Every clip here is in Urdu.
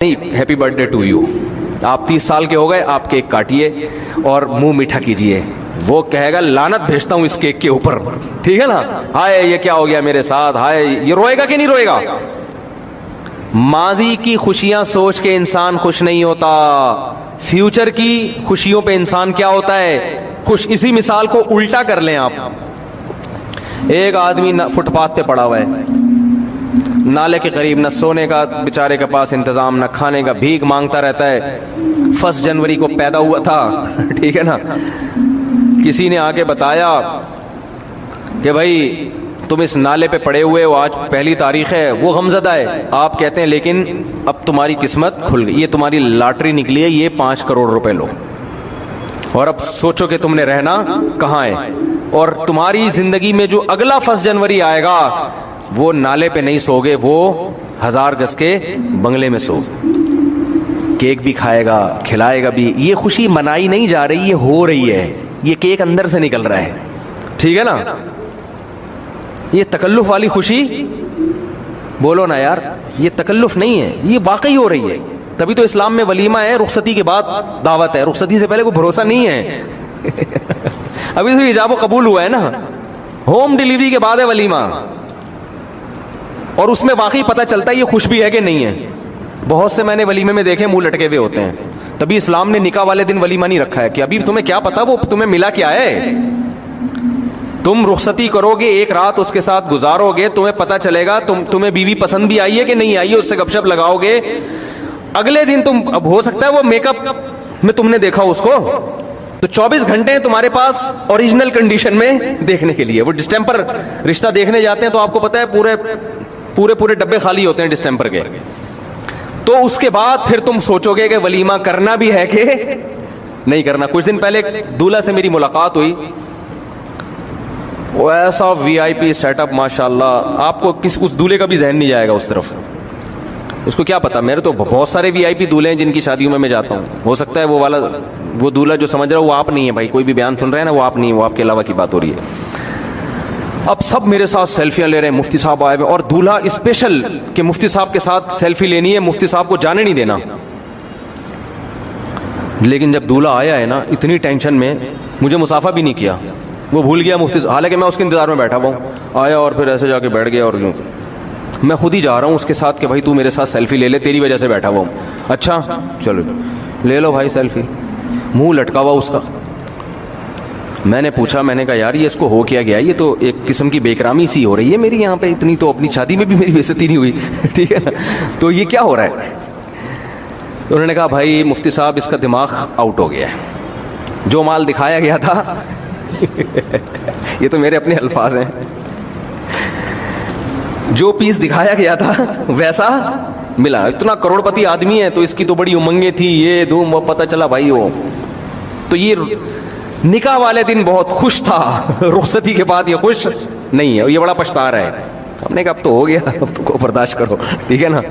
نہیں happy birthday to you, آپ 30 سال کے ہو گئے، آپ کیک کاٹیے اور منہ میٹھا کیجئے. وہ کہے گا لعنت بھیجتا ہوں اس کیک کے اوپر، ٹھیک ہے نا، ہائے یہ کیا ہو گیا میرے ساتھ، ہائے. یہ روئے گا کہ نہیں روئے گا؟ ماضی کی خوشیاں سوچ کے انسان خوش نہیں ہوتا، فیوچر کی خوشیوں پہ انسان کیا ہوتا ہے خوش. اسی مثال کو الٹا کر لیں آپ. ایک آدمی فٹ پاتھ پہ پڑا ہوا ہے، نالے کے قریب، نہ سونے کا بیچارے کے پاس انتظام، نہ کھانے کا، بھیک مانگتا رہتا ہے. 1 جنوری کو پیدا ہوا تھا، ٹھیک ہے نا. کسی نے آ کے بتایا کہ بھائی تم اس نالے پہ پڑے ہوئے ہو، آج پہلی تاریخ ہے. وہ غمزدہ ہے. آپ کہتے ہیں لیکن اب تمہاری قسمت کھل گئی، یہ تمہاری لاٹری نکلی ہے، یہ 5 کروڑ روپے لو، اور اب سوچو کہ تم نے رہنا کہاں ہے. اور تمہاری زندگی میں جو اگلا 1 جنوری آئے گا وہ نالے پہ نہیں سوگے، وہ 1000 گز کے بنگلے میں سو. کیک بھی کھائے گا، کھلائے گا بھی. یہ خوشی منائی نہیں جا رہی، یہ ہو رہی ہے. یہ کیک اندر سے نکل رہا ہے، ٹھیک ہے نا. یہ تکلف والی خوشی بولو نا یار، یہ تکلف نہیں ہے، یہ واقعی ہو رہی ہے. تبھی تو اسلام میں ولیمہ ہے، رخصتی کے بعد دعوت ہے. رخصتی سے پہلے کوئی بھروسہ نہیں ہے. ابھی تو ایجاب و قبول ہوا ہے نا، ہوم ڈیلیوری کے بعد ہے ولیمہ، اور اس میں واقعی پتہ چلتا ہے یہ خوش بھی ہے کہ نہیں ہے. بہت سے میں نے ولیمے میں دیکھے منہ لٹکے ہوئے ہوتے ہیں. تبھی اسلام نے نکاح والے دن ولیمہ نہیں رکھا ہے کہ ابھی تمہیں کیا پتا وہ تمہیں ملا کیا ہے. تم رخصتی کرو گے، ایک رات اس کے ساتھ گزارو گے، تمہیں پتہ چلے گا تمہیں بیوی پسند بھی آئی ہے کہ نہیں آئی ہے. اس سے گپ شپ لگاؤ گے، اگلے دن تم، اب ہو سکتا ہے وہ میک اپ میں تم نے دیکھا اس کو، تو 24 گھنٹے ہیں تمہارے پاس اوریجنل کنڈیشن میں دیکھنے کے لیے. وہ ڈسٹمپر رشتہ دیکھنے جاتے ہیں تو آپ کو پتا ہے پورے ڈبے خالی ہوتے ہیں ڈسٹمپر کے. تو اس کے بعد پھر تم سوچو گے کہ ولیمہ کرنا بھی ہے کہ نہیں کرنا. کچھ دن پہلے دولہا سے میری ملاقات ہوئی، وہ ایسا VIP سیٹ اپ ماشاء اللہ، آپ کو اس دولہے کا بھی ذہن نہیں جائے گا اس طرف. اس کو کیا پتا، میرے تو بہت سارے VIP دولہے ہیں جن کی شادیوں میں جاتا ہوں. ہو سکتا ہے وہ دولہا جو سمجھ رہا ہے وہ آپ نہیں ہے. بھائی کوئی بھی بیان سن رہے ہیں نا، وہ آپ نہیں ہے، وہ آپ کے علاوہ کی بات ہو رہی ہے. اب سب میرے ساتھ سیلفیاں لے رہے ہیں، مفتی صاحب آئے ہوئے، اور دولہا اسپیشل کہ مفتی صاحب کے ساتھ سیلفی لینی ہے، مفتی صاحب کو جانے نہیں دینا. لیکن جب دولہا آیا ہے نا، اتنی ٹینشن میں مجھے مسافہ بھی نہیں کیا، وہ بھول گیا مفتی صاحب، حالانکہ میں اس کے انتظار میں بیٹھا ہوا ہوں. آیا اور پھر ایسے جا کے بیٹھ گیا، اور میں خود ہی جا رہا ہوں اس کے ساتھ کہ بھائی تو میرے ساتھ سیلفی لے لے، تیری وجہ سے بیٹھا ہوا ہوں. اچھا چلو لے لو بھائی سیلفی. منہ لٹکا ہوا اس کا. میں نے پوچھا، میں نے کہا یار یہ اس کو ہو کیا گیا، یہ تو ایک قسم کی بے اکرامی سی ہو رہی ہے میری یہاں پہ، اتنی تو اپنی شادی میں بھی میری بے عزتی نہیں ہوئی. ٹھیک ہے نا، تو یہ کیا ہو رہا ہے؟ تو انہوں نے کہا بھائی مفتی صاحب اس کا دماغ آؤٹ ہو گیا ہے، جو مال دکھایا گیا تھا یہ تو میرے اپنے الفاظ ہیں، جو پیس دکھایا گیا تھا ویسا ملا. اتنا کروڑ پتی آدمی ہے تو اس کی تو بڑی امنگیں تھی، یہ دھوم، وہ پتہ چلا بھائی وہ تو یہ نکاح والے دن بہت خوش تھا، رخصتی کے بعد یہ خوش نہیں ہے، یہ بڑا پچھتا رہا ہے. ہم نے کہا اب تو ہو گیا، اب تو کو برداشت کرو، ٹھیک ہے نا.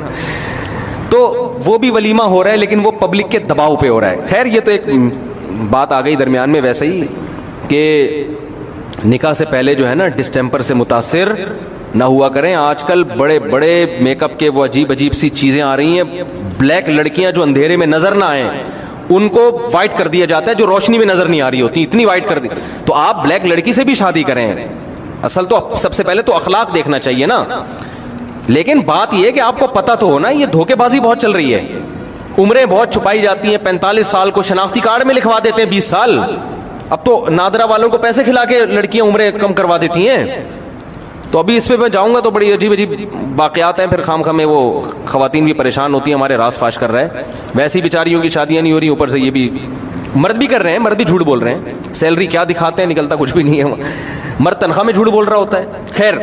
تو وہ بھی ولیمہ ہو رہا ہے لیکن وہ پبلک کے دباؤ پہ ہو رہا ہے. خیر یہ تو ایک بات آ گئی درمیان میں ویسے ہی کہ نکاح سے پہلے جو ہے نا ڈسٹمپر سے متاثر نہ ہوا کریں. آج کل بڑے بڑے میک اپ کے وہ عجیب عجیب سی چیزیں آ رہی ہیں. بلیک لڑکیاں جو اندھیرے میں نظر نہ آئیں ان کو وائٹ کر دیا جاتا ہے، جو روشنی میں نظر نہیں آ رہی ہوتی اتنی وائٹ کر دی. تو آپ بلیک لڑکی سے بھی شادی کریں، اصل تو سب سے پہلے تو اخلاق دیکھنا چاہیے نا. لیکن بات یہ ہے کہ آپ کو پتہ تو ہونا یہ دھوکے بازی بہت چل رہی ہے. عمریں بہت چھپائی جاتی ہیں. 45 سال کو شناختی کارڈ میں لکھوا دیتے ہیں 20 سال. اب تو نادرا والوں کو پیسے کھلا کے لڑکیاں عمریں کم کروا دیتی ہیں. تو ابھی اس پہ میں جاؤں گا تو بڑی عجیب عجیب واقعات ہیں، پھر خام خامے وہ خواتین بھی پریشان ہوتی ہیں، ہمارے راز فاش کر رہا ہے. ویسی بیچاریوں کی شادیاں نہیں ہو رہی، اوپر سے یہ بھی مرد بھی کر رہے ہیں، مرد بھی جھوٹ بول رہے ہیں. سیلری کیا دکھاتے ہیں، نکلتا کچھ بھی نہیں ہے. مرد تنخواہ میں جھوٹ بول رہا ہوتا ہے. خیر،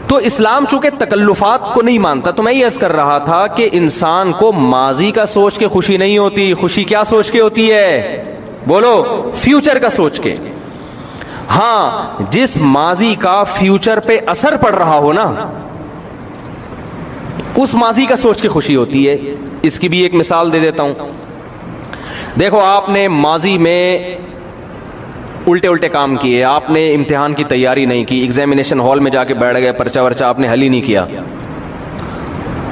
تو اسلام چونکہ تکلفات کو نہیں مانتا، تو میں یہ عرض کر رہا تھا کہ انسان کو ماضی کا سوچ کے خوشی نہیں ہوتی. خوشی کیا سوچ کے ہوتی ہے؟ بولو، فیوچر کا سوچ کے. ہاں، جس ماضی کا فیوچر پہ اثر پڑ رہا ہو نا، اس ماضی کا سوچ کے خوشی ہوتی ہے. اس کی بھی ایک مثال دے دیتا ہوں. دیکھو، آپ نے ماضی میں الٹے کام کیے، آپ نے امتحان کی تیاری نہیں کی، ایگزامینیشن ہال میں جا کے بیٹھ گئے، پرچہ ورچہ آپ نے حل ہی نہیں کیا.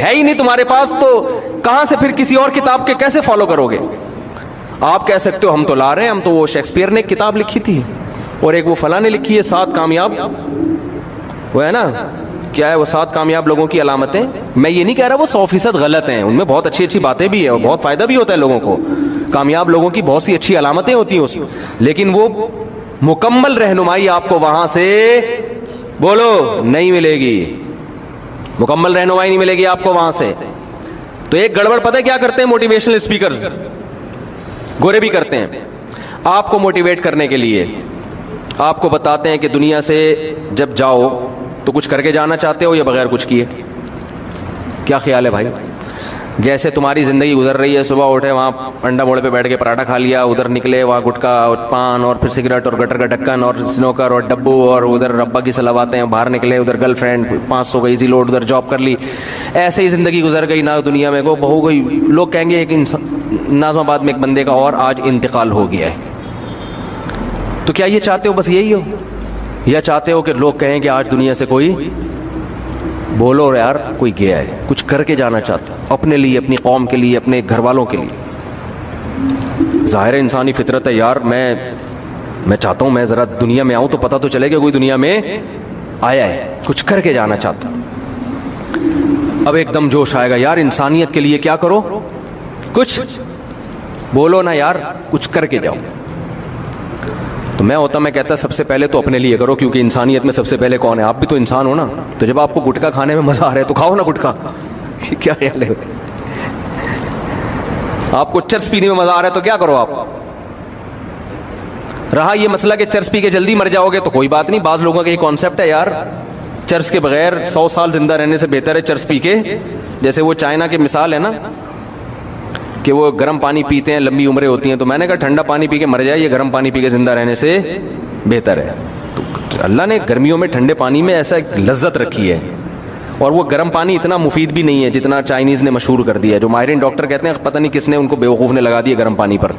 ہے ہی نہیں تمہارے پاس تو کہاں سے پھر کسی اور کتاب کے کیسے فالو کرو گے؟ آپ کہہ سکتے ہو ہم تو لا رہے ہیں, ہم تو وہ شیکسپیئر نے ایک کتاب لکھی تھی اور ایک وہ فلاں نے لکھی ہے 7 کامیاب, وہ ہے نا کیا ہے وہ 7 کامیاب لوگوں کی علامتیں. میں یہ نہیں کہہ رہا وہ 100% غلط ہیں, ان میں بہت اچھی اچھی باتیں بھی ہیں اور بہت فائدہ بھی ہوتا ہے لوگوں کو. کامیاب لوگوں کی بہت سی اچھی علامتیں ہوتی ہیں اس میں, لیکن وہ مکمل رہنمائی آپ کو وہاں سے بولو نہیں ملے گی. مکمل رہنمائی نہیں ملے گی آپ کو وہاں سے. تو ایک گڑبڑ پتہ ہے کیا کرتے ہیں موٹیویشنل اسپیکرز, گورے بھی کرتے ہیں, آپ کو موٹیویٹ کرنے کے لیے آپ کو بتاتے ہیں کہ دنیا سے جب جاؤ تو کچھ کر کے جانا چاہتے ہو یا بغیر کچھ کیے. کیا خیال ہے بھائی؟ جیسے تمہاری زندگی گزر رہی ہے, صبح اٹھے وہاں انڈا موڑے پہ بیٹھ کے پراٹھا کھا لیا, ادھر نکلے وہاں گٹکا اور پان اور پھر سگریٹ اور گٹر کا ڈھکن اور سنوکر اور ڈبو, اور ادھر ربا کی سلواتیں, باہر نکلے ادھر گرل فرینڈ 500 کا ایزی لوڈ, ادھر جاب کر لی, ایسے ہی زندگی گزر گئی. نہ دنیا میں کو بہو گئی, لوگ کہیں گے ایک نازم آباد میں ایک بندے کا اور آج انتقال ہو گیا ہے. تو کیا یہ چاہتے ہو بس یہی ہو, یا چاہتے ہو کہ لوگ کہیں کہ آج دنیا سے کوئی, بولو یار کوئی گیا ہے, کچھ کر کے جانا چاہتا اپنے لیے, اپنی قوم کے لیے, اپنے گھر والوں کے لیے. ظاہر انسانی فطرت ہے یار, میں چاہتا ہوں میں ذرا دنیا میں آؤں تو پتہ تو چلے کہ کوئی دنیا میں آیا ہے, کچھ کر کے جانا چاہتا. اب ایک دم جوش آئے گا یار انسانیت کے لیے کیا کرو, کچھ بولو نا یار, کچھ کر کے جاؤ. تو میں کہتا سب سے پہلے تو اپنے لیے کرو, کیونکہ انسانیت میں سب سے پہلے کون ہے؟ آپ بھی تو انسان ہو نا. تو جب آپ کو گٹکا کھانے میں مزہ آ رہا ہے تو کھاؤ نا گٹکا. کیا خیال ہے؟ آپ کو چرس پینے میں مزہ آ رہا ہے تو کیا کرو آپ. رہا یہ مسئلہ کہ چرس پی کے جلدی مر جاؤ گے تو کوئی بات نہیں, بعض لوگوں کا یہ کانسیپٹ ہے یار چرس کے بغیر 100 سال زندہ رہنے سے بہتر ہے چرس پی کے. جیسے وہ چائنا کی مثال ہے نا کہ وہ گرم پانی پیتے ہیں لمبی عمریں ہوتی ہیں, تو میں نے کہا ٹھنڈا پانی پی کے مر جائے, یہ گرم پانی پی کے زندہ رہنے سے بہتر ہے. تو اللہ نے گرمیوں میں ٹھنڈے پانی میں ایسا ایک لذت رکھی ہے, اور وہ گرم پانی اتنا مفید بھی نہیں ہے جتنا چائنیز نے مشہور کر دیا ہے. جو ماہرین ڈاکٹر کہتے ہیں پتہ نہیں کس نے ان کو بیوقوف نے لگا دیا گرم پانی پر.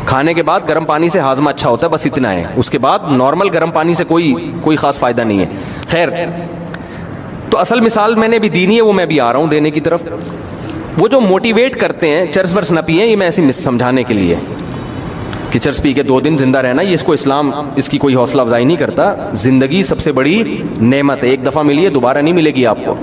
کھانے کے بعد گرم پانی سے ہاضمہ اچھا ہوتا ہے, بس اتنا ہے. اس کے بعد نارمل گرم پانی سے کوئی خاص فائدہ نہیں ہے. خیر, تو اصل مثال میں نے بھی دینی ہے, وہ میں بھی آ رہا ہوں دینے کی طرف. وہ جو موٹیویٹ کرتے ہیں چرس ورس نہ پئیں, یہ میں ایسے سمجھانے کے لیے کہ چرس پی کے 2 دن زندہ رہنا, یہ اس کو اسلام اس کی کوئی حوصلہ افزائی نہیں کرتا. زندگی سب سے بڑی نعمت ہے, ایک دفعہ ملی ہے دوبارہ نہیں ملے گی آپ کو.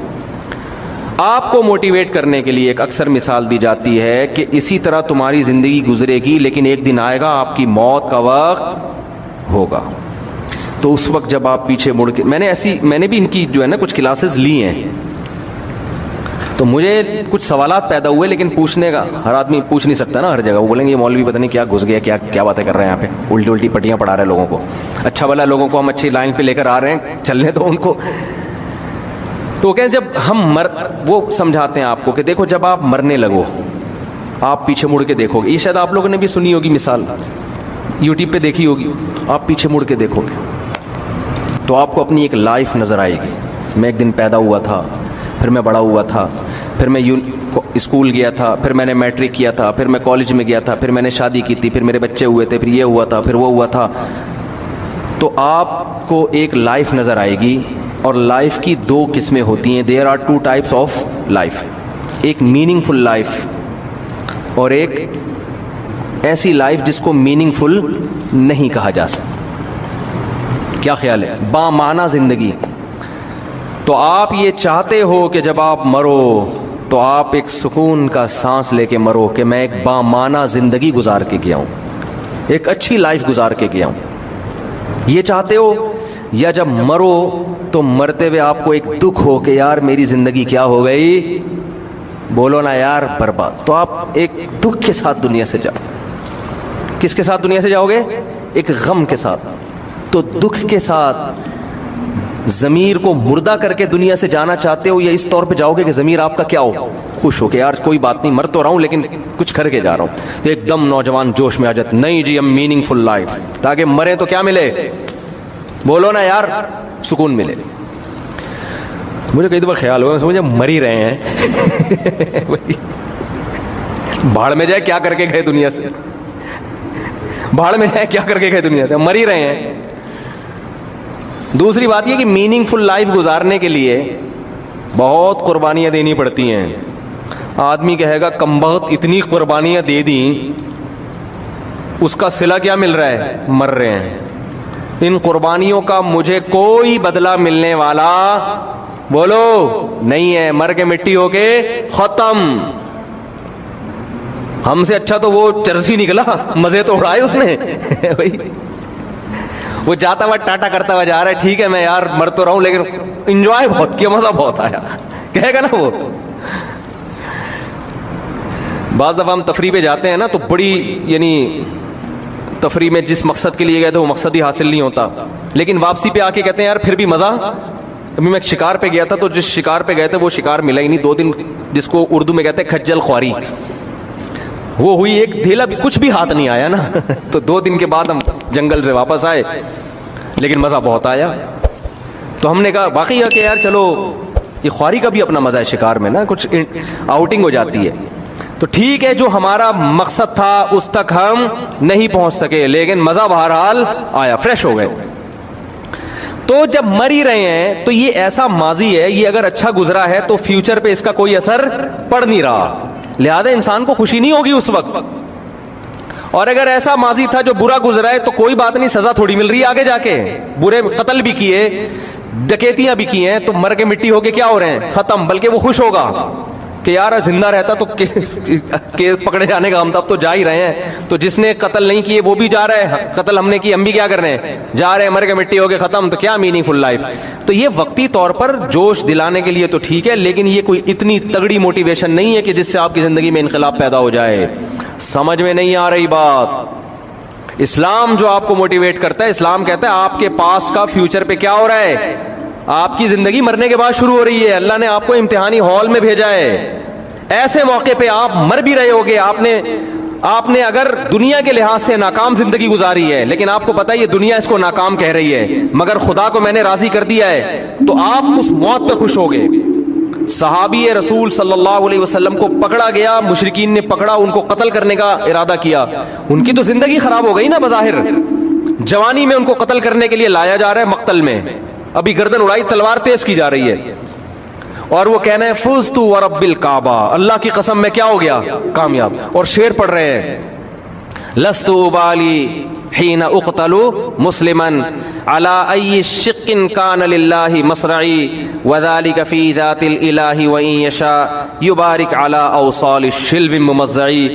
آپ کو موٹیویٹ کرنے کے لیے ایک اکثر مثال دی جاتی ہے کہ اسی طرح تمہاری زندگی گزرے گی, لیکن ایک دن آئے گا آپ کی موت کا وقت ہوگا. تو اس وقت جب آپ پیچھے مڑ کے, میں نے بھی ان کی جو ہے نا کچھ کلاسز لی ہیں, تو مجھے کچھ سوالات پیدا ہوئے, لیکن پوچھنے کا ہر آدمی پوچھ نہیں سکتا نا ہر جگہ. وہ بولیں گے یہ مولوی پتہ نہیں کیا گھس گیا, کیا باتیں کر رہے ہیں یہاں پہ, الٹی پٹیاں پڑھا رہے ہیں لوگوں کو. اچھا بھلا لوگوں کو ہم اچھی لائن پہ لے کر آ رہے ہیں, چلنے تو ان کو. تو کہیں جب ہم وہ سمجھاتے ہیں آپ کو کہ دیکھو جب آپ مرنے لگو آپ پیچھے مڑ کے دیکھو گے. یہ شاید آپ لوگوں نے بھی سنی ہوگی مثال, یوٹیوب پہ دیکھی ہوگی. آپ پیچھے مڑ کے دیکھو گے تو آپ کو اپنی ایک لائف نظر آئے گی. میں ایک دن پیدا ہوا تھا, پھر میں بڑا ہوا تھا, پھر میں اسکول گیا تھا, پھر میں نے میٹرک کیا تھا, پھر میں کالج میں گیا تھا, پھر میں نے شادی کی تھی, پھر میرے بچے ہوئے تھے, پھر یہ ہوا تھا, پھر وہ ہوا تھا. تو آپ کو ایک لائف نظر آئے گی, اور لائف کی 2 قسمیں ہوتی ہیں. There are 2 types of life, ایک میننگ فل لائف اور ایک ایسی لائف جس کو میننگ فل نہیں کہا جا سکتا. کیا خیال ہے؟ بامعنی زندگی. تو آپ یہ چاہتے ہو کہ جب آپ مرو تو آپ ایک سکون کا سانس لے کے مرو کہ میں ایک بامعنی زندگی گزار کے گیا ہوں, ایک اچھی لائف گزار کے گیا ہوں. یہ چاہتے ہو؟ یا جب مرو تو مرتے ہوئے آپ کو ایک دکھ ہو کہ یار میری زندگی کیا ہو گئی, بولو نا یار برباد. تو آپ ایک دکھ کے ساتھ دنیا سے جاؤ. کس کے ساتھ دنیا سے جاؤ گے؟ ایک غم کے ساتھ. تو دکھ کے ساتھ ضمیر کو مردہ کر کے دنیا سے جانا چاہتے ہو, یا اس طور پہ جاؤ گے کہ ضمیر آپ کا کیا ہو, خوش ہو کہ یار کوئی بات نہیں, مر تو رہا ہوں لیکن کچھ کر کے جا رہا ہوں. تو ایک دم نوجوان جوش میں آ جاتے, نہیں جی ہم میننگ فل لائف, تاکہ مریں تو کیا ملے, بولو نا یار, سکون ملے. مجھے کئی دفعہ خیال ہوا مجھے مر ہی رہے ہیں, بھاڑ میں جائے کیا کر کے گئے دنیا سے, بھاڑ میں جائے کیا کر کے گئے دنیا سے, مر ہی رہے ہیں. دوسری بات یہ کہ میننگ فل لائف گزارنے کے لیے بہت قربانیاں دینی پڑتی ہیں. آدمی کہے گا کمبخت اتنی قربانیاں دے دیں, اس کا صلہ کیا مل رہا ہے؟ مر رہے ہیں. ان قربانیوں کا مجھے کوئی بدلہ ملنے والا بولو نہیں ہے, مر کے مٹی ہو کے ختم. ہم سے اچھا تو وہ چرسی نکلا, مزے تو اڑائے اس نے بھائی. وہ جاتا ہوا ٹاٹا کرتا ہوا جا رہا ہے, ٹھیک ہے میں یار مر تو رہا ہوں لیکن انجوائے بہت کیا, مزہ بہت آیا, کہے گا نا وہ. بعض دفعہ ہم تفریح پہ جاتے ہیں نا تو بڑی یعنی تفریح میں جس مقصد کے لیے گئے تھے وہ مقصد ہی حاصل نہیں ہوتا, لیکن واپسی پہ آ کے کہتے ہیں یار پھر بھی مزہ. ابھی میں شکار پہ گیا تھا تو جس شکار پہ گئے تھے وہ شکار ملا ہی نہیں. 2 دن جس کو اردو میں کہتے ہیں کھجل خواری, وہ ہوئی, ایک دھیلا بھی کچھ بھی ہاتھ نہیں آیا نا. تو 2 دن کے بعد ہم جنگل سے واپس آئے, لیکن مزہ بہت آیا. تو ہم نے کہا واقعی کہ یار چلو یہ خواری کا بھی اپنا مزہ ہے شکار میں نا, کچھ آؤٹنگ ہو جاتی ہے. تو ٹھیک ہے جو ہمارا مقصد تھا اس تک ہم نہیں پہنچ سکے, لیکن مزہ بہرحال آیا, فریش ہو گئے. تو جب مر ہی رہے ہیں تو یہ ایسا ماضی ہے, یہ اگر اچھا گزرا ہے تو فیوچر پہ اس کا کوئی اثر پڑ نہیں رہا, لہذا انسان کو خوشی نہیں ہوگی اس وقت. اور اگر ایسا ماضی تھا جو برا گزرا ہے تو کوئی بات نہیں, سزا تھوڑی مل رہی ہے آگے جا کے. برے قتل بھی کیے, ڈکیتیاں بھی کی ہیں, تو مر کے مٹی ہو کے کیا ہو رہے ہیں؟ ختم. بلکہ وہ خوش ہوگا کہ یار زندہ رہتا تو پکڑے جانے کا ہم تب تو جا ہی رہے ہیں. تو جس نے قتل نہیں کیے وہ بھی جا رہے ہیں, قتل ہم نے کی ہم بھی کیا کر رہے ہیں؟ جا رہے ہیں. مر کے مٹی ہو کے ختم, تو کیا میننگ فل لائف. تو یہ وقتی طور پر جوش دلانے کے لیے تو ٹھیک ہے, لیکن یہ کوئی اتنی تگڑی موٹیویشن نہیں ہے کہ جس سے آپ کی زندگی میں انقلاب پیدا ہو جائے. سمجھ میں نہیں آ رہی بات؟ اسلام جو آپ کو موٹیویٹ کرتا ہے, اسلام کہتا ہے آپ کے پاس کا فیوچر پہ کیا ہو رہا ہے, آپ کی زندگی مرنے کے بعد شروع ہو رہی ہے. اللہ نے آپ کو امتحانی ہال میں بھیجا ہے, ایسے موقع پہ آپ مر بھی رہے ہوگے. آپ نے اگر دنیا کے لحاظ سے ناکام زندگی گزاری ہے, لیکن آپ کو پتا ہے یہ دنیا اس کو ناکام کہہ رہی ہے, مگر خدا کو میں نے راضی کر دیا ہے, تو آپ اس موت پہ خوش ہوگے. صحابی رسول صلی اللہ علیہ وسلم کو پکڑا گیا, مشرکین نے پکڑا, ان کو قتل کرنے کا ارادہ کیا. ان کی تو زندگی خراب ہو گئی نا بظاہر, جوانی میں ان کو قتل کرنے کے لیے لایا جا رہا ہے مقتل میں, ابھی گردن اڑائی, تلوار تیز کی جا رہی ہے, اور وہ کہنا ہے فزت ورب الکعبہ, اللہ کی قسم میں کیا ہو گیا؟ کامیاب. اور شعر پڑھ رہے ہیں لست ابالی حین اقتل مسلما علی ای شق کان للہ مصرعی وذلک فی ذات الالہ وان یشاء یبارک علی اوصال الشلو ممزعی.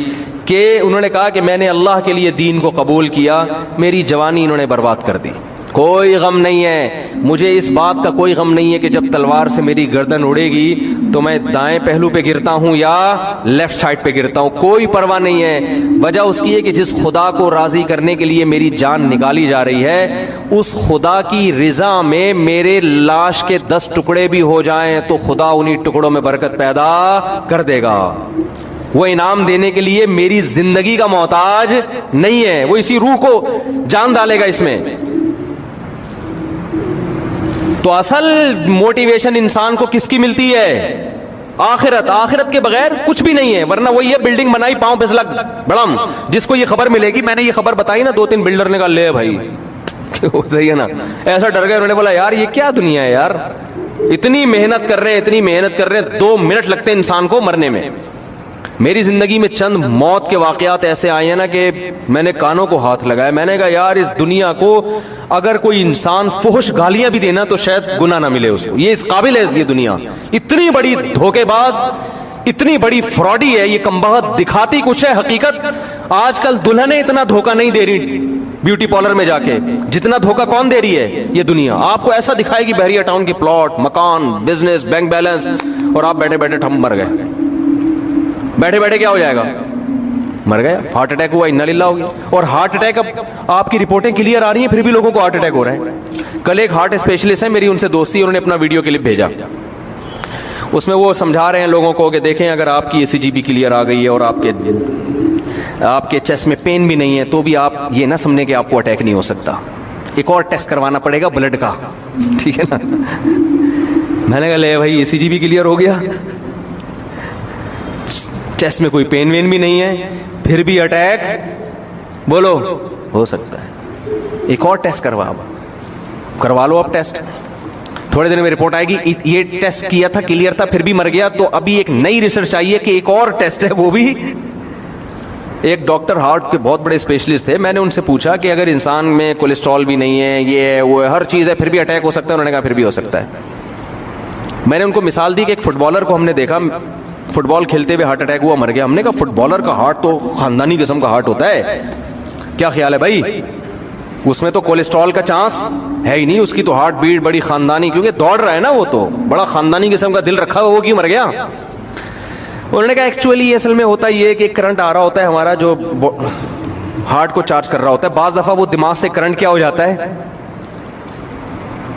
کہ انہوں نے کہا کہ میں نے اللہ کے لیے دین کو قبول کیا, میری جوانی انہوں نے برباد کر دی. کوئی غم نہیں ہے مجھے, اس بات کا کوئی غم نہیں ہے کہ جب تلوار سے میری گردن اڑے گی تو میں دائیں پہلو پہ گرتا ہوں یا لیفٹ سائڈ پہ گرتا ہوں, کوئی پرواہ نہیں ہے. وجہ اس کی ہے کہ جس خدا کو راضی کرنے کے لیے میری جان نکالی جا رہی ہے, اس خدا کی رضا میں میرے لاش کے 10 ٹکڑے بھی ہو جائیں تو خدا انہی ٹکڑوں میں برکت پیدا کر دے گا. وہ انعام دینے کے لیے میری زندگی کا محتاج نہیں ہے, وہ اسی روح کو جان ڈالے گا اس میں. تو اصل موٹیویشن انسان کو کس کی ملتی ہے؟ آخرت. آخرت کے بغیر کچھ بھی نہیں ہے, ورنہ وہی ہے بلڈنگ بنائی پاؤں پھسلا بڑم, جس کو یہ خبر ملے گی, میں نے یہ خبر بتائی نا 2-3 بلڈر نے کہا لے بھائی صحیح ہے نا, ایسا ڈر گئے, انہوں نے بولا یار یہ کیا دنیا ہے یار, اتنی محنت کر رہے ہیں 2 منٹ لگتے ہیں انسان کو مرنے میں. میری زندگی میں چند موت کے واقعات ایسے آئے ہیں نا کہ میں نے کانوں کو ہاتھ لگایا, میں نے کہا یار اس دنیا کو اگر کوئی انسان فحش گالیاں بھی دینا تو شاید گناہ نہ ملے اس کو, یہ اس قابل ہے یہ دنیا. اتنی بڑی دھوکے باز, اتنی بڑی فراڈی ہے یہ کمبخت, دکھاتی کچھ ہے حقیقت. آج کل دلہنیں اتنا دھوکہ نہیں دے رہی بیوٹی پارلر میں جا کے, جتنا دھوکہ کون دے رہی ہے؟ یہ دنیا. آپ کو ایسا دکھائے گی بحریہ ٹاؤن کی پلاٹ, مکان, بزنس, بینک بیلنس, اور آپ بیٹھے بیٹھے ٹھم مر گئے. بیٹھے بیٹھے کیا ہو جائے گا؟ مر گیا, ہارٹ اٹیک ہوا, انا للہ ہو گیا. اور ہارٹ اٹیک اب آپ کی رپورٹیں کلیئر آ رہی ہیں, پھر بھی لوگوں کو ہارٹ اٹیک ہو رہا ہے. کل ایک ہارٹ اسپیشلسٹ ہے میری, ان سے دوستی, انہوں نے اپنا ویڈیو کلپ بھیجا, اس میں وہ سمجھا رہے ہیں لوگوں کو کہ دیکھیں اگر آپ کی ECG بھی کلیئر آ گئی ہے اور آپ کے چیسٹ میں پین بھی نہیں ہے تو بھی آپ یہ نہ سمجھیں کہ آپ کو اٹیک نہیں ہو سکتا, ایک اور ٹیسٹ کروانا پڑے گا بلڈ کا, ٹھیک ہے نا. میں نے کہا لے بھائی ECG بھی کلیئر ہو گیا, چیسٹ میں کوئی پین وین بھی نہیں ہے, پھر بھی اٹیک بولو ہو سکتا ہے, ایک اور ٹیسٹ کروا. کروا لو اب ٹیسٹ, تھوڑے دن میں رپورٹ آئے گی یہ ٹیسٹ کیا تھا کلیئر تھا پھر بھی مر گیا, تو ابھی ایک نئی ریسرچ آئی ہے کہ ایک اور ٹیسٹ ہے, وہ بھی ایک ڈاکٹر ہارٹ کے بہت بڑے اسپیشلسٹ تھے, میں نے ان سے پوچھا کہ اگر انسان میں کولیسٹرول بھی نہیں ہے, یہ ہے وہ ہے, ہر چیز ہے, پھر بھی اٹیک ہو سکتا ہے؟ انہوں نے کہا پھر بھی ہو سکتا ہے. میں نے ان کو مثال دی کہ ایک فٹ بالر کو ہم نے دیکھا فٹ بال کھیلتے ہوئے ہارٹ اٹیک ہوا, مر گیا. ہم نے کہا فٹ بالر کا ہارٹ تو خاندانی قسم کا ہارٹ ہوتا ہے, کیا خیال ہے بھائی؟ اس میں تو کولیسٹرول کا چانس ہے ہی نہیں, اس کی تو ہارٹ بیٹ بڑی خاندانی, کیونکہ دوڑ رہا ہے نا, وہ تو بڑا خاندانی قسم کا دل رکھا ہوا, وہ کیوں مر گیا؟ انہوں نے کہا ایکچولی اصل میں ہوتا یہ کہ ایک کرنٹ آ رہا ہوتا ہے ہمارا جو ہارٹ کو چارج کر رہا ہوتا ہے, بعض دفعہ وہ دماغ سے کرنٹ کیا ہو جاتا ہے,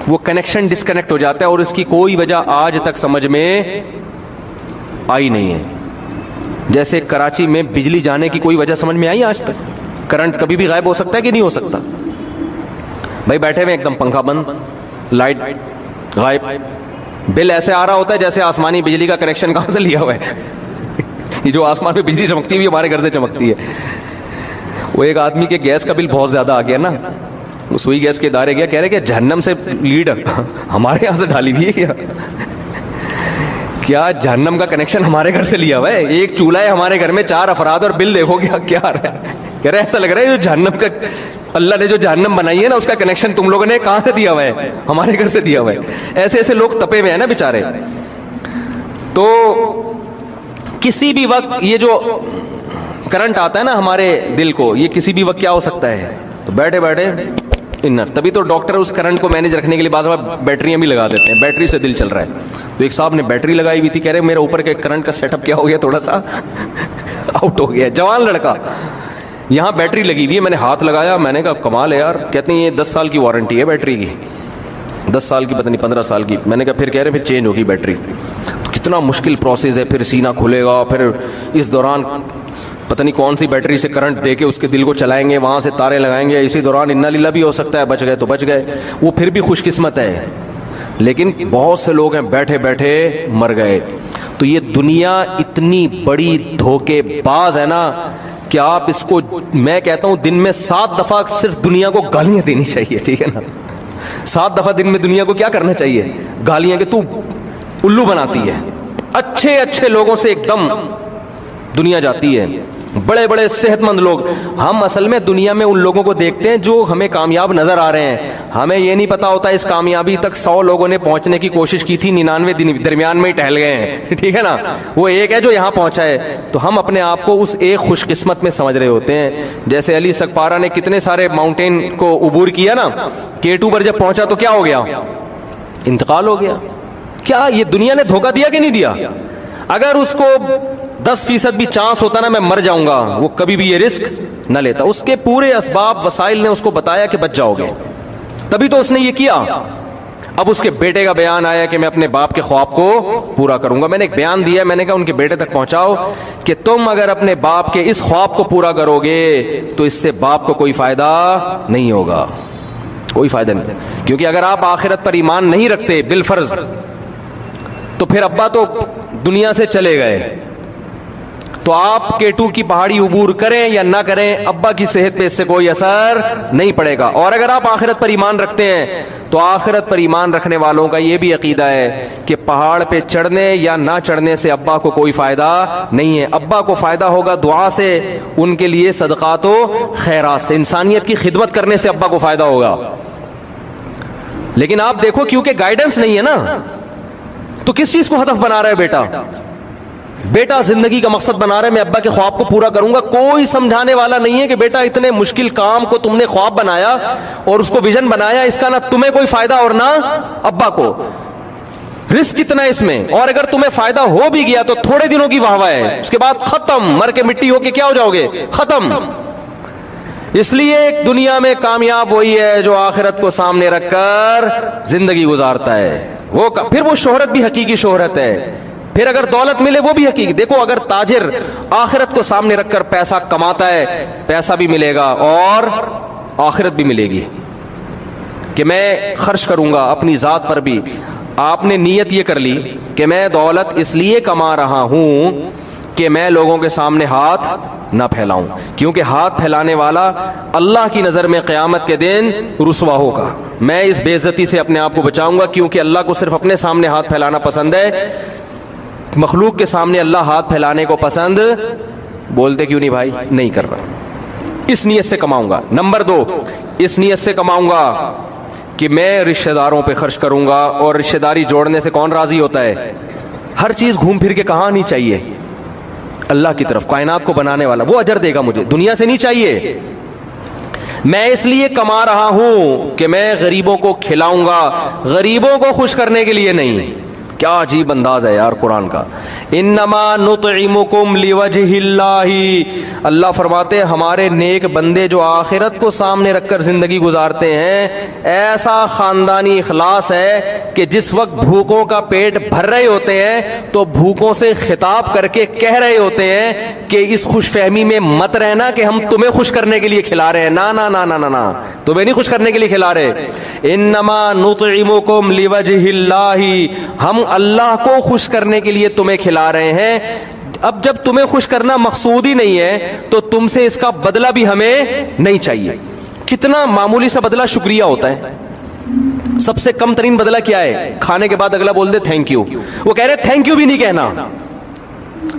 وہ کنیکشن ڈسکنیکٹ ہو جاتا ہے, اور اس کی کوئی وجہ آج تک سمجھ میں آئی نہیں ہے. جیسے کراچی میں بجلی جانے کی کوئی وجہ سمجھ میں آئی آج تک؟ کرنٹ کبھی بھی غائب ہو سکتا ہے کہ نہیں ہو سکتا؟ بھائی بیٹھے ہوئے ایک دم پنکھا بند, لائٹ غائب, بل ایسے آ رہا ہوتا ہے جیسے آسمانی بجلی کا کنیکشن کہاں سے لیا ہوا ہے. یہ جو آسمان میں بجلی چمکتی ہوئی ہمارے گھر سے چمکتی ہے. وہ ایک آدمی کے گیس کا بل بہت زیادہ آ گیا نا, سوئی گیس کے ادارے گیا, کہہ رہے کہ جہنم سے لیڈ ہمارے یہاں سے ڈالی ہوئی ہے کیا جہنم کا کنیکشن ہمارے گھر سے لیا ہوا ہے؟ ایک چولہا ہے ہمارے گھر میں, 4 افراد, اور بل دیکھو کیا آ رہا ہے. کہہ رہے ایسا لگ رہا ہے جو جہنم کا اللہ نے جو جہنم بنائی ہے نا, اس کا کنیکشن تم لوگوں نے کہاں سے دیا ہوا ہے؟ ہمارے گھر سے دیا ہوا ہے. ایسے ایسے لوگ تپے ہوئے ہیں نا بیچارے. تو کسی بھی وقت یہ جو کرنٹ آتا ہے نا ہمارے دل کو, یہ کسی بھی وقت کیا ہو سکتا ہے. تو بیٹھے بیٹھے انر, تبھی تو ڈاکٹر اس کرنٹ کو مینیج رکھنے کے لیے بعض بیٹریاں بھی لگا دیتے ہیں, بیٹری سے دل چل رہا ہے. تو ایک صاحب نے بیٹری لگائی ہوئی تھی, کہہ رہے میرا اوپر کے کرنٹ کا سیٹ اپ کیا ہو گیا, تھوڑا سا آؤٹ ہو گیا. جوان لڑکا, یہاں بیٹری لگی ہوئی ہے, میں نے ہاتھ لگایا, میں نے کہا کمال ہے یار. کہتے ہیں یہ 10 سال کی وارنٹی ہے بیٹری کی, 10 سال کی پتہ نہیں 15 سال کی. میں نے کہا پھر کہہ رہے پھر چینج ہوگی بیٹری. کتنا مشکل پروسیس ہے, پھر سینہ کھلے گا, پھر اس دوران پتہ نہیں کون سی بیٹری سے کرنٹ دے کے اس کے دل کو چلائیں گے, وہاں سے تارے لگائیں گے, اسی دوران انا للہ بھی ہو سکتا ہے, بچ گئے تو بچ گئے, وہ پھر بھی خوش قسمت ہے. لیکن بہت سے لوگ ہیں بیٹھے بیٹھے مر گئے. تو یہ دنیا اتنی بڑی دھوکے باز ہے نا کہ آپ اس کو, میں کہتا ہوں دن میں 7 دفعہ صرف دنیا کو گالیاں دینی چاہیے, ٹھیک ہے نا. 7 دفعہ دن میں دنیا کو کیا کرنا چاہیے؟ گالیاں, کہ تو الو بناتی ہے. اچھے اچھے لوگوں سے ایک دم دنیا جاتی ہے, بڑے بڑے صحت مند لوگ. ہم اصل میں دنیا میں ان لوگوں کو دیکھتے ہیں جو ہمیں کامیاب نظر آ رہے ہیں, ہمیں یہ نہیں پتا ہوتا اس کامیابی تک 100 لوگوں نے پہنچنے کی کوشش کی تھی, 99 دن درمیان میں ہی ٹہل گئے ہیں, ٹھیک ہے نا. وہ ایک ہے جو یہاں پہنچا ہے. تو ہم اپنے آپ کو اس ایک خوش قسمت میں سمجھ رہے ہوتے ہیں. جیسے علی سکپارہ نے کتنے سارے ماؤنٹین کو عبور کیا نا, K2 پر جب پہنچا تو کیا ہو گیا؟ انتقال ہو گیا. کیا یہ دنیا نے دھوکہ دیا کہ نہیں دیا؟ اگر اس کو 10% بھی چانس ہوتا نا میں مر جاؤں گا, وہ کبھی بھی یہ رسک نہ لیتا. اس کے پورے اسباب وسائل نے اس کو بتایا کہ بچ جاؤ گے, تبھی تو اس نے یہ کیا. اب اس کے بیٹے کا بیان آیا کہ میں اپنے باپ کے خواب کو پورا کروں گا. میں نے ایک بیان دیا, میں نے کہا ان کے بیٹے تک پہنچاؤ کہ تم اگر اپنے باپ کے اس خواب کو پورا کرو گے تو اس سے باپ کو کوئی فائدہ نہیں ہوگا, کوئی فائدہ نہیں. کیونکہ اگر آپ آخرت پر ایمان نہیں رکھتے بالفرض, تو پھر ابا تو دنیا سے چلے گئے, تو آپ K2 کی پہاڑی عبور کریں یا نہ کریں, ابا کی صحت پہ اس سے کوئی اثر نہیں پڑے گا. اور اگر آپ آخرت پر ایمان رکھتے ہیں تو آخرت پر ایمان رکھنے والوں کا یہ بھی عقیدہ ہے کہ پہاڑ پہ چڑھنے یا نہ چڑھنے سے ابا کو کوئی فائدہ نہیں ہے. ابا کو فائدہ ہوگا دعا سے, ان کے لیے صدقات و خیرات سے, انسانیت کی خدمت کرنے سے ابا کو فائدہ ہوگا. لیکن آپ دیکھو کیونکہ گائیڈنس نہیں ہے نا, تو کس چیز کو ہدف بنا رہا ہے بیٹا؟ بیٹا زندگی کا مقصد بنا رہے میں ابا کے خواب کو پورا کروں گا. کوئی سمجھانے والا نہیں ہے کہ بیٹا اتنے مشکل کام کو تم نے خواب بنایا اور اس کو ویژن بنایا, اس کا نہ تمہیں کوئی فائدہ اور نہ ابا کو. رسک کتنا ہے اس میں, اور اگر تمہیں فائدہ ہو بھی گیا تو تھوڑے دنوں کی واہ واہ ہے, اس کے بعد ختم, مر کے مٹی ہو کے کیا ہو جاؤ گے, ختم. اس لیے دنیا میں کامیاب وہی ہے جو آخرت کو سامنے رکھ کر زندگی گزارتا ہے. وہ پھر وہ شہرت بھی حقیقی شہرت ہے, پھر اگر دولت ملے وہ بھی حقیقی. دیکھو اگر تاجر آخرت کو سامنے رکھ کر پیسہ کماتا ہے, پیسہ بھی ملے گا اور آخرت بھی ملے گی کہ میں خرچ کروں گا اپنی ذات پر بھی. آپ نے نیت یہ کر لی کہ میں دولت اس لیے کما رہا ہوں کہ میں لوگوں کے سامنے ہاتھ نہ پھیلاؤں، کیونکہ ہاتھ پھیلانے والا اللہ کی نظر میں قیامت کے دن رسوا ہوگا۔ میں اس بے عزتی سے اپنے آپ کو بچاؤں گا، کیونکہ اللہ کو صرف اپنے سامنے ہاتھ پھیلانا پسند ہے، مخلوق کے سامنے اللہ ہاتھ پھیلانے کو پسند بولتے کیوں نہیں بھائی؟ نہیں کر رہا۔ اس نیت سے کماؤں گا۔ نمبر 2، اس نیت سے کماؤں گا کہ میں رشتہ داروں پہ خرچ کروں گا، اور رشتہ داری جوڑنے سے کون راضی ہوتا ہے؟ ہر چیز گھوم پھر کے کہاں نہیں چاہیے؟ اللہ کی طرف، کائنات کو بنانے والا، وہ اجر دے گا مجھے، دنیا سے نہیں چاہیے۔ میں اس لیے کما رہا ہوں کہ میں غریبوں کو کھلاؤں گا، غریبوں کو خوش کرنے کے لیے نہیں۔ کیا عجیب انداز ہے یار قرآن کا۔ انما نطعمکم لوجہ اللہ، اللہ فرماتے ہیں ہمارے نیک بندے جو آخرت کو سامنے رکھ کر زندگی گزارتے ہیں، ایسا خاندانی اخلاص ہے کہ جس وقت بھوکوں کا پیٹ بھر رہے ہوتے ہیں تو بھوکوں سے خطاب کر کے کہہ رہے ہوتے ہیں کہ اس خوش فہمی میں مت رہنا کہ ہم تمہیں خوش کرنے کے لیے کھلا رہے ہیں، نا نا نا نا نا، تمہیں نہیں خوش کرنے کے لیے کھلا رہے۔ انما نطعمکم لوجہ اللہ، ہم اللہ کو خوش کرنے کے لیے تمہیں کھلا رہے ہیں۔ اب جب تمہیں خوش کرنا مقصود ہی نہیں ہے تو تم سے اس کا بدلہ بھی ہمیں نہیں چاہیے۔ کتنا معمولی سا بدلہ شکریہ ہوتا ہے۔ سب سے کم ترین بدلہ کیا ہے؟ کھانے کے بعد اگلا بول دے تھینک یو۔ وہ کہہ رہے تھینک یو بھی نہیں کہنا۔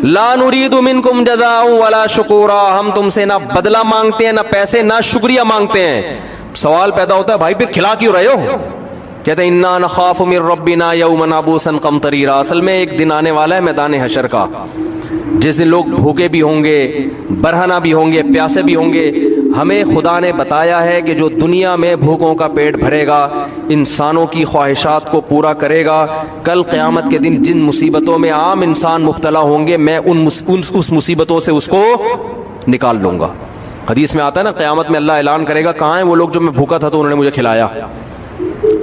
لا نرید منکم جزاء ولا شکورا، ہم تم سے نہ بدلہ مانگتے ہیں، نہ پیسے، نہ شکریہ مانگتے ہیں۔ سوال پیدا ہوتا ہے بھائی پھر کھلا کیوں رہے ہو؟ کہتے ہیں انا نخاف من ربنا یوما عبوسا قمطریرا، اصل میں ایک دن آنے والا ہے میدان حشر کا، جس دن لوگ بھوکے بھی ہوں گے، برہنہ بھی ہوں گے، پیاسے بھی ہوں گے۔ ہمیں خدا نے بتایا ہے کہ جو دنیا میں بھوکوں کا پیٹ بھرے گا، انسانوں کی خواہشات کو پورا کرے گا، کل قیامت کے دن جن مصیبتوں میں عام انسان مبتلا ہوں گے، میں اس مصیبتوں سے اس کو نکال لوں گا۔ حدیث میں آتا ہے نا، قیامت میں اللہ اعلان کرے گا کہاں ہیں وہ لوگ جب میں بھوکا تھا تو انہوں نے مجھے کھلایا،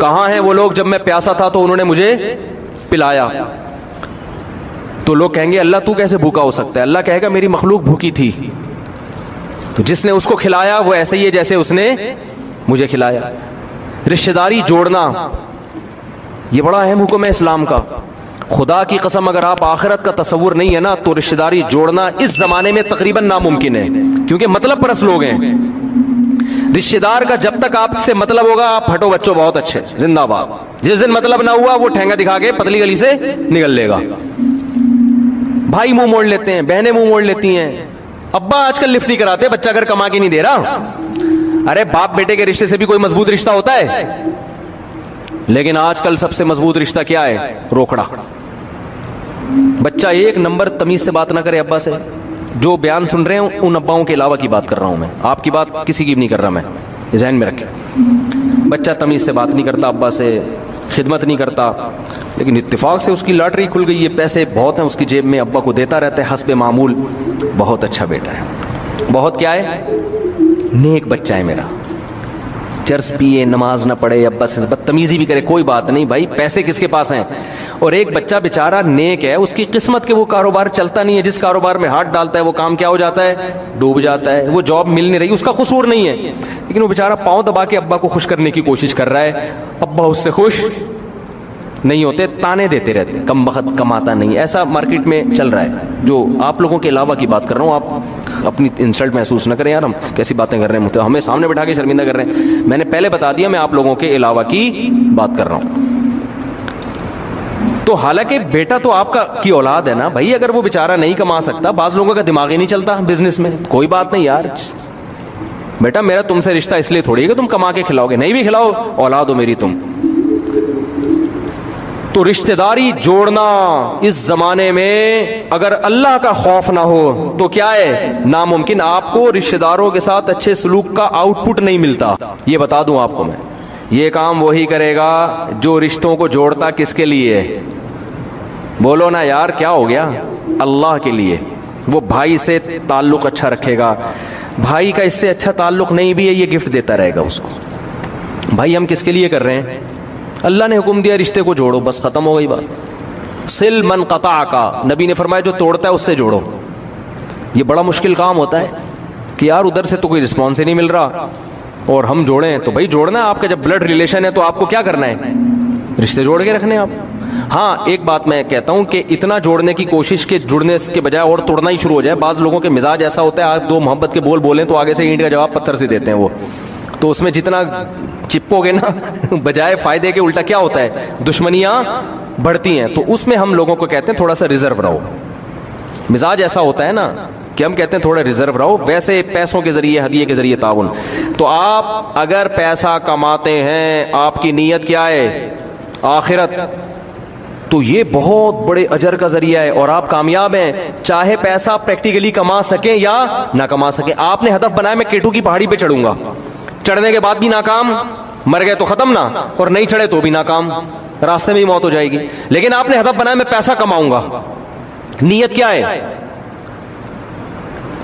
کہاں ہیں وہ لوگ جب میں پیاسا تھا تو انہوں نے مجھے پلایا۔ تو لوگ کہیں گے اللہ تو کیسے بھوکا ہو سکتا ہے؟ اللہ کہے گا میری مخلوق بھوکی تھی، تو جس نے اس کو کھلایا وہ ایسے ہی ہے جیسے اس نے مجھے کھلایا۔ رشتہ داری جوڑنا یہ بڑا اہم حکم ہے اسلام کا۔ خدا کی قسم اگر آپ آخرت کا تصور نہیں ہے نا تو رشتہ داری جوڑنا اس زمانے میں تقریباً ناممکن ہے، کیونکہ مطلب پرست لوگ ہیں۔ رشتہ دار کا جب تک آپ سے مطلب ہوگا آپ ہٹو بچوں بہت اچھے زندہ باد، جس دن مطلب نہ ہوا وہ ٹھینگا دکھا کے پتلی گلی سے نکل لے گا۔ بھائی منہ موڑ لیتے ہیں، بہنیں منہ موڑ لیتی ہیں، ابا آج کل لفٹ نہیں کراتے بچہ اگر کما کے نہیں دے رہا۔ ارے باپ بیٹے کے رشتے سے بھی کوئی مضبوط رشتہ ہوتا ہے، لیکن آج کل سب سے مضبوط رشتہ کیا ہے؟ روکڑا۔ بچہ ایک نمبر تمیز سے بات نہ کرے ابا سے۔ جو بیان سن رہے ہیں ان اباؤں کے علاوہ کی بات کر رہا ہوں میں، آپ کی بات کسی کی بھی نہیں کر رہا میں، ذہن میں رکھیں۔ بچہ تمیز سے بات نہیں کرتا ابا سے، خدمت نہیں کرتا، لیکن اتفاق سے اس کی لاٹری کھل گئی ہے، پیسے بہت ہیں اس کی جیب میں، ابا کو دیتا رہتا ہے حسب معمول۔ بہت اچھا بیٹا ہے، بہت کیا ہے، نیک بچہ ہے میرا، چرس پیے، نماز نہ پڑھے، ابا سے بدتمیزی بھی کرے، کوئی بات نہیں بھائی، پیسے کس کے پاس ہیں؟ اور ایک بچہ بیچارہ نیک ہے، اس کی قسمت کے وہ کاروبار چلتا نہیں ہے، جس کاروبار میں ہاتھ ڈالتا ہے وہ کام کیا ہو جاتا ہے؟ ڈوب جاتا ہے۔ وہ جاب مل نہیں رہی، اس کا قصور نہیں ہے، لیکن وہ بیچارہ پاؤں دبا کے ابا کو خوش کرنے کی کوشش کر رہا ہے، ابا اس سے خوش نہیں ہوتے، تانے دیتے رہتے، کم بخت کماتا نہیں۔ ایسا مارکیٹ میں چل رہا ہے، جو آپ لوگوں کے علاوہ کی بات کر رہا ہوں، آپ اپنی انسلٹ محسوس نہ کریں یار، ہم کیسی باتیں کر رہے ہیں، ہمیں سامنے بٹھا کے شرمندہ کر رہے ہیں۔ میں نے پہلے بتا دیا میں آپ لوگوں کے علاوہ کی بات کر رہا ہوں۔ تو حالانکہ بیٹا تو آپ کا کی اولاد ہے نا بھائی، اگر وہ بیچارہ نہیں کما سکتا، بعض لوگوں کا دماغ ہی نہیں چلتا بزنس میں، کوئی بات نہیں یار، بیٹا میرا تم سے رشتہ اس لیے تھوڑی ہے کہ تم کما کے کھلاؤ گے، نہیں بھی کھلاؤ، اولاد ہو میری تم۔ تو رشتہ داری جوڑنا اس زمانے میں اگر اللہ کا خوف نہ ہو تو کیا ہے؟ ناممکن۔ آپ کو رشتہ داروں کے ساتھ اچھے سلوک کا آؤٹ پٹ نہیں ملتا، یہ بتا دوں آپ کو میں۔ یہ کام وہی کرے گا جو رشتوں کو جوڑتا کس کے لیے؟ بولو نا یار، کیا ہو گیا؟ اللہ کے لیے۔ وہ بھائی سے تعلق اچھا رکھے گا، بھائی کا اس سے اچھا تعلق نہیں بھی ہے یہ گفٹ دیتا رہے گا اس کو۔ بھائی ہم کس کے لیے کر رہے ہیں؟ اللہ نے حکم دیا رشتے کو جوڑو، بس ختم ہو گئی بات۔ سل من قطع کا، نبی نے فرمایا جو توڑتا ہے اس سے جوڑو۔ یہ بڑا مشکل کام ہوتا ہے کہ یار ادھر سے تو کوئی رسپانس ہی نہیں مل رہا اور ہم جوڑیں، تو بھائی جوڑنا ہے آپ کا، جب بلڈ ریلیشن ہے تو آپ کو کیا کرنا ہے؟ رشتے جوڑ کے رکھنے ہیں آپ۔ ہاں ایک بات میں کہتا ہوں کہ اتنا جوڑنے کی کوشش کے جڑنے کے بجائے اور توڑنا ہی شروع ہو جائے. بعض لوگوں کے مزاج ایسا ہوتا ہے آپ دو محبت کے بول بولیں تو آگے سے اینٹ کا جواب پتھر سے دیتے ہیں وہ, تو اس میں جتنا چپکو گے نا بجائے فائدے کے الٹا کیا ہوتا ہے, دشمنیاں بڑھتی ہیں. تو اس میں ہم لوگوں کو کہتے ہیں تھوڑا سا ریزرو رہو. مزاج ایسا ہوتا ہے نا کہ ہم کہتے ہیں تھوڑا ریزرو رہو. ویسے پیسوں کے ذریعے, ہدیے کے ذریعے تعاون. تو آپ اگر پیسہ کماتے ہیں, آپ کی نیت کیا ہے, آخرت, تو یہ بہت بڑے اجر کا ذریعہ ہے اور آپ کامیاب ہیں. چاہے پیسہ پریکٹیکلی کما سکیں یا نہ کما سکیں. آپ نے ہدف بنایا میں کیٹو کی پہاڑی پہ چڑھوں گا, چڑھنے کے بعد بھی ناکام, مر گئے تو ختم نا, اور نہیں چڑھے تو بھی ناکام, راستے میں ہی موت ہو جائے گی. لیکن آپ نے ہدف بنایا میں پیسہ کماؤں گا, نیت کیا ہے,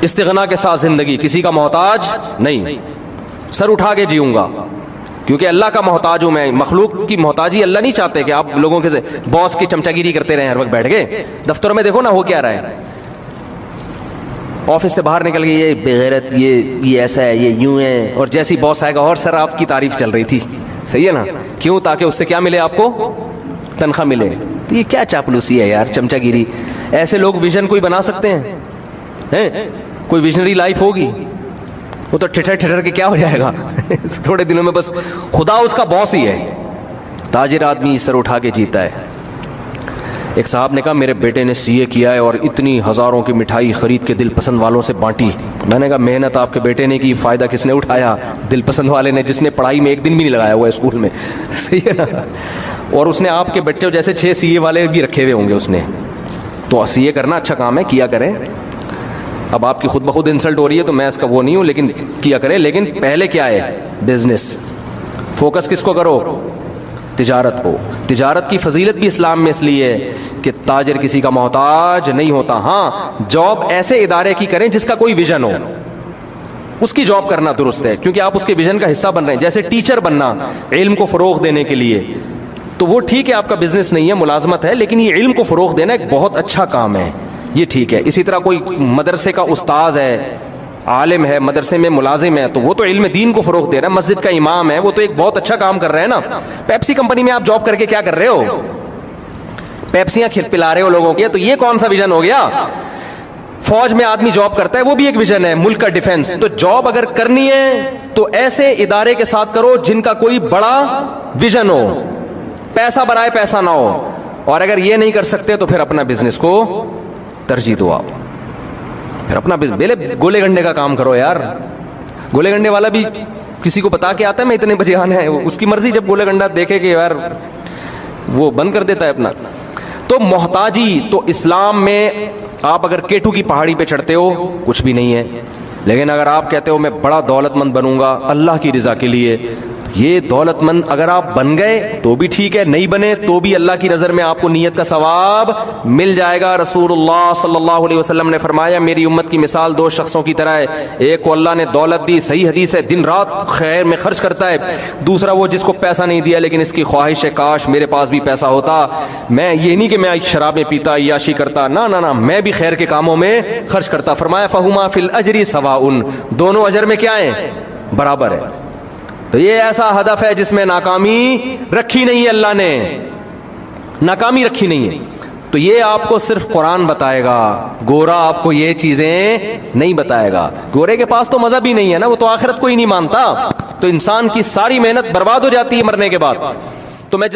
استغنا کے ساتھ زندگی, کسی کا محتاج نہیں, سر اٹھا کے جیوں گا کیونکہ اللہ کا محتاج ہوں میں. مخلوق کی محتاجی اللہ نہیں چاہتے کہ آپ لوگوں کے باس کی چمچا گیری کرتے رہیں ہر وقت بیٹھ کے. دفتروں میں دیکھو نا ہو کیا رہا ہے, آفس سے باہر نکل کے یہ بغیرت, یہ ایسا ہے, یہ یوں ہے, اور جیسی باس آئے گا اور سر آپ کی تعریف چل رہی تھی, صحیح ہے نا, کیوں, تاکہ اس سے کیا ملے, آپ کو تنخواہ ملے. یہ کیا چاپلوسی ہے یار, چمچا گیری. ایسے لوگ ویژن کوئی بنا سکتے ہیں, کوئی ویژنری لائف ہوگی, وہ تو ٹھٹر کے کیا ہو جائے گا تھوڑے دنوں میں, بس خدا اس کا باس ہی ہے. تاجر آدمی سر اٹھا کے جیتا ہے. ایک صاحب نے کہا میرے بیٹے نے سی اے کیا ہے اور اتنی ہزاروں کی مٹھائی خرید کے دل پسند والوں سے بانٹی. میں نے کہا محنت آپ کے بیٹے نے کی, فائدہ کس نے اٹھایا, دل پسند والے نے, جس نے پڑھائی میں ایک دن بھی نہیں لگایا ہوا ہے اسکول میں, صحیح ہے نا. اور اس نے آپ کے بچے جیسے 6 سی اے والے بھی رکھے ہوئے ہوں گے اس نے. تو سی اے کرنا اچھا کام ہے, کیا کریں. اب آپ کی خود بخود انسلٹ ہو رہی ہے تو میں اس کا وہ نہیں ہوں, لیکن کیا کریں. لیکن پہلے کیا ہے, بزنس. فوکس کس کو کرو, تجارت کو. تجارت کی فضیلت بھی اسلام میں اس لیے ہے کہ تاجر کسی کا محتاج نہیں ہوتا. ہاں جاب ایسے ادارے کی کریں جس کا کوئی ویژن ہو, اس کی جاب کرنا درست ہے کیونکہ آپ اس کے ویژن کا حصہ بن رہے ہیں. جیسے ٹیچر بننا علم کو فروغ دینے کے لیے, تو وہ ٹھیک ہے, آپ کا بزنس نہیں ہے, ملازمت ہے, لیکن یہ علم کو فروغ دینا ایک بہت اچھا کام ہے, یہ ٹھیک ہے. اسی طرح کوئی مدرسے کا استاذ ہے, عالم ہے, مدرسے میں ملازم ہے, تو وہ تو علم دین کو فروغ دے رہا ہے. مسجد کا امام ہے, وہ تو ایک بہت اچھا کام کر رہے ہیں نا. پیپسی کمپنی میں آپ جاب کر کے کیا کر رہے ہو, پیپسیاں پلا رہے ہو لوگوں کی, تو یہ کون سا ویژن ہو گیا. فوج میں آدمی جاب کرتا ہے, وہ بھی ایک ویژن ہے, ملک کا ڈیفنس. تو جاب اگر کرنی ہے تو ایسے ادارے کے ساتھ کرو جن کا کوئی بڑا ویژن ہو, پیسہ برائے پیسہ نہ ہو. اور اگر یہ نہیں کر سکتے تو پھر اپنا بزنس کو ترجیح دو. آپ پھر اپنا گولے گنڈے کا کام کرو یار. گولے گنڈے والا بھی کسی کو بتا کے آتا ہے میں اتنے بجے آنا ہے, اس کی مرضی, جب گولے گنڈا دیکھے کہ یار وہ بند کر دیتا ہے اپنا. تو محتاجی تو اسلام میں, آپ اگر کیٹو کی پہاڑی پہ چڑھتے ہو کچھ بھی نہیں ہے, لیکن اگر آپ کہتے ہو میں بڑا دولت مند بنوں گا اللہ کی رضا کے لیے, یہ دولت مند اگر آپ بن گئے تو بھی ٹھیک ہے, نہیں بنے تو بھی اللہ کی نظر میں آپ کو نیت کا ثواب مل جائے گا. رسول اللہ صلی اللہ علیہ وسلم نے فرمایا میری امت کی مثال 2 شخصوں کی طرح ہے, ایک کو اللہ نے دولت دی, صحیح حدیث ہے, دن رات خیر میں خرچ کرتا ہے. دوسرا وہ جس کو پیسہ نہیں دیا لیکن اس کی خواہش ہے کاش میرے پاس بھی پیسہ ہوتا, میں یہ نہیں کہ میں شرابیں پیتا, عیاشی کرتا, نہ, میں بھی خیر کے کاموں میں خرچ کرتا. فرمایا فہما فی الاجر سواء, دونوں اجر میں کیا ہیں, برابر ہے. تو یہ ایسا ہدف ہے جس میں ناکامی رکھی نہیں ہے, اللہ نے ناکامی رکھی نہیں ہے. تو یہ آپ کو صرف قرآن بتائے گا, گورا آپ کو یہ چیزیں نہیں بتائے گا. گورے کے پاس تو مذہب ہی نہیں ہے نا, وہ تو آخرت کو ہی نہیں مانتا, تو انسان کی ساری محنت برباد ہو جاتی ہے مرنے کے بعد. تو میں